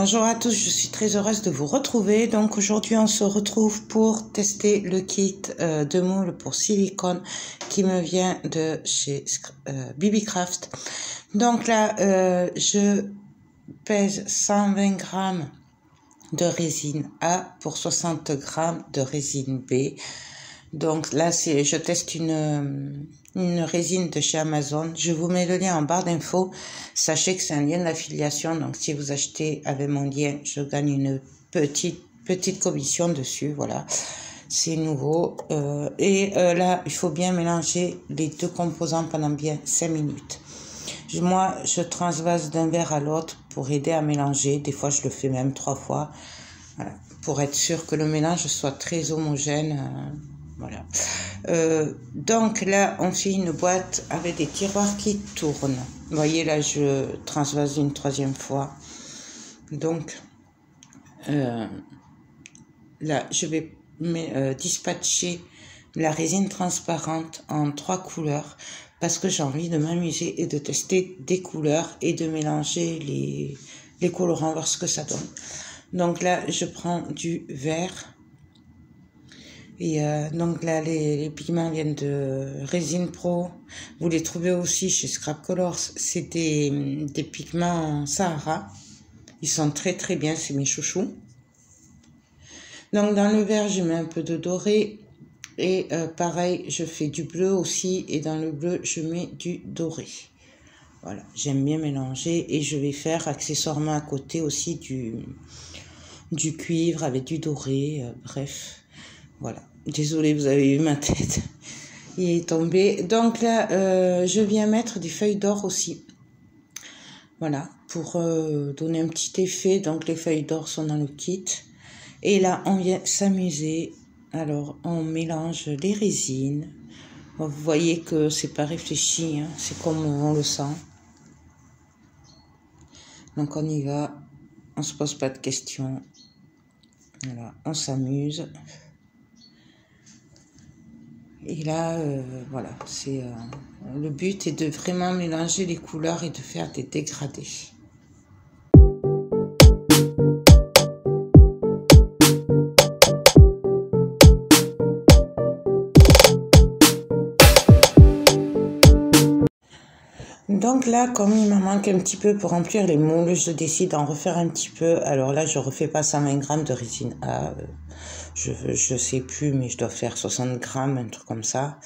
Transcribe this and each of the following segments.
Bonjour à tous, je suis très heureuse de vous retrouver. Donc aujourd'hui on se retrouve pour tester le kit de moule pour silicone qui me vient de chez BBcraft. Donc là je pèse 120 grammes de résine A pour 60 grammes de résine B. Donc là je teste une résine de chez Amazon. Je vous mets le lien en barre d'infos. Sachez que c'est un lien d'affiliation, donc si vous achetez avec mon lien, je gagne une petite commission dessus. Voilà, c'est nouveau. Là, il faut bien mélanger les deux composants pendant bien 5 minutes. Moi, je transvase d'un verre à l'autre pour aider à mélanger. Des fois, je le fais même 3 fois. Voilà, pour être sûr que le mélange soit très homogène. Voilà. Donc là, on fait une boîte avec des tiroirs qui tournent. Vous voyez, là, je transvase une 3e fois. Donc, là, je vais dispatcher la résine transparente en 3 couleurs parce que j'ai envie de m'amuser et de tester des couleurs et de mélanger les colorants, voir ce que ça donne. Donc là, je prends du vert. Et donc là, les pigments viennent de Résine Pro. Vous les trouvez aussi chez Scrap Colors. C'est des pigments Sahara. Ils sont très très bien, c'est mes chouchous. Donc dans le vert, je mets un peu de doré. Et pareil, je fais du bleu aussi. Et dans le bleu, je mets du doré. Voilà, j'aime bien mélanger. Et je vais faire accessoirement à côté aussi du cuivre avec du doré. Bref. Voilà, désolée, vous avez vu ma tête, il est tombé. Donc là, je viens mettre des feuilles d'or aussi. Voilà, pour donner un petit effet. Donc les feuilles d'or sont dans le kit. Et là, on vient s'amuser. Alors, on mélange les résines. Vous voyez que c'est pas réfléchi, hein, c'est comme on le sent. Donc on y va, on se pose pas de questions. Voilà, on s'amuse. Et là, voilà, le but est de vraiment mélanger les couleurs et de faire des dégradés. Donc là, comme il me manque un petit peu pour remplir les moules, je décide d'en refaire un petit peu. Alors là, je refais pas 120 grammes de résine A. Je sais plus, mais je dois faire 60 grammes, un truc comme ça.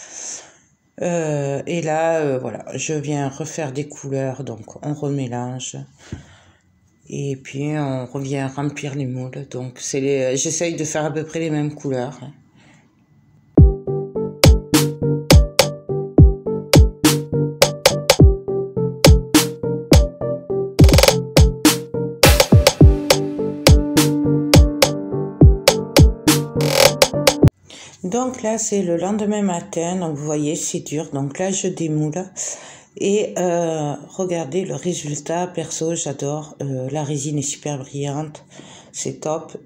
Et là, voilà, je viens refaire des couleurs, donc on remélange. Et puis on revient remplir les moules. Donc j'essaye de faire à peu près les mêmes couleurs. Donc là, c'est le lendemain matin, donc vous voyez, c'est dur. Donc là, je démoule et regardez le résultat. Perso, j'adore. La résine est super brillante, c'est top.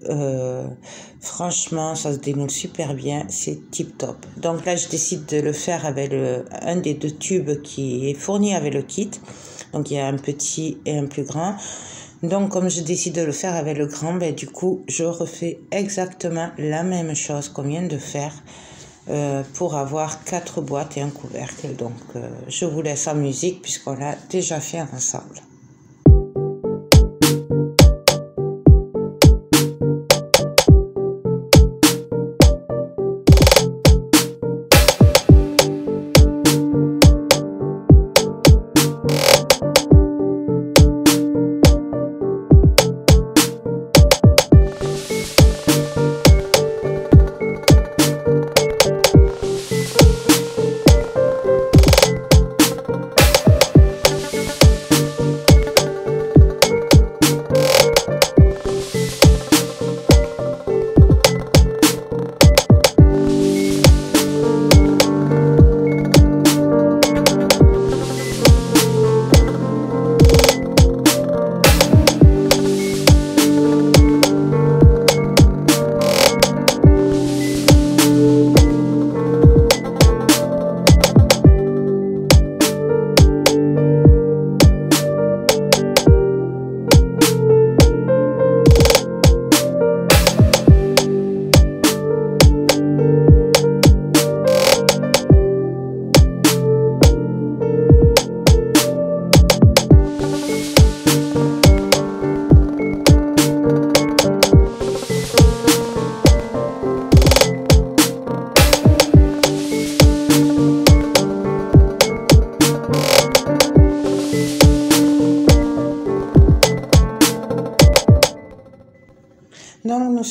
Franchement, ça se démoule super bien, c'est tip top. Donc là, je décide de le faire avec un des 2 tubes qui est fourni avec le kit. Donc il y a un petit et un plus grand. Donc, comme je décide de le faire avec le grand, ben, du coup, je refais exactement la même chose qu'on vient de faire pour avoir 4 boîtes et un couvercle. Donc, je vous laisse en musique puisqu'on l'a déjà fait ensemble.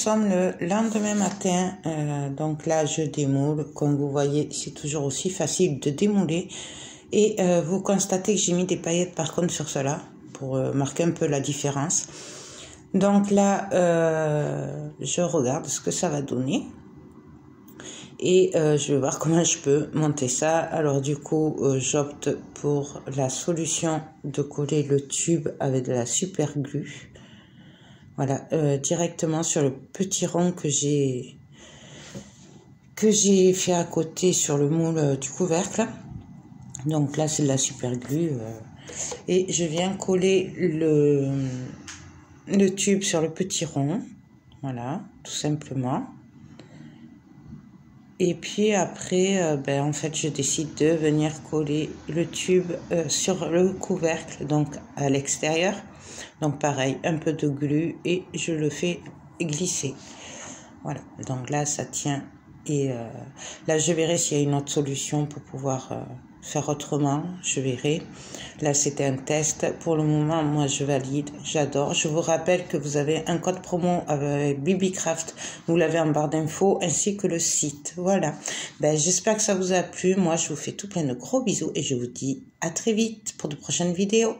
sommes le lendemain matin, donc là je démoule, comme vous voyez c'est toujours aussi facile de démouler et vous constatez que j'ai mis des paillettes par contre sur cela pour marquer un peu la différence. Donc là je regarde ce que ça va donner et je vais voir comment je peux monter ça. Alors du coup j'opte pour la solution de coller le tube avec de la super glue. Voilà, directement sur le petit rond que j'ai fait à côté sur le moule du couvercle. Donc là, c'est de la super glue. Et je viens coller le tube sur le petit rond. Voilà, tout simplement. Et puis après, en fait, je décide de venir coller le tube sur le couvercle, donc à l'extérieur. Donc pareil, un peu de glue et je le fais glisser. Voilà, donc là ça tient et là je verrai s'il y a une autre solution pour pouvoir faire autrement, je verrai. Là c'était un test, pour le moment moi je valide, j'adore. Je vous rappelle que vous avez un code promo avec BibiCraft, vous l'avez en barre d'infos ainsi que le site. Voilà, j'espère que ça vous a plu, moi je vous fais tout plein de gros bisous et je vous dis à très vite pour de prochaines vidéos.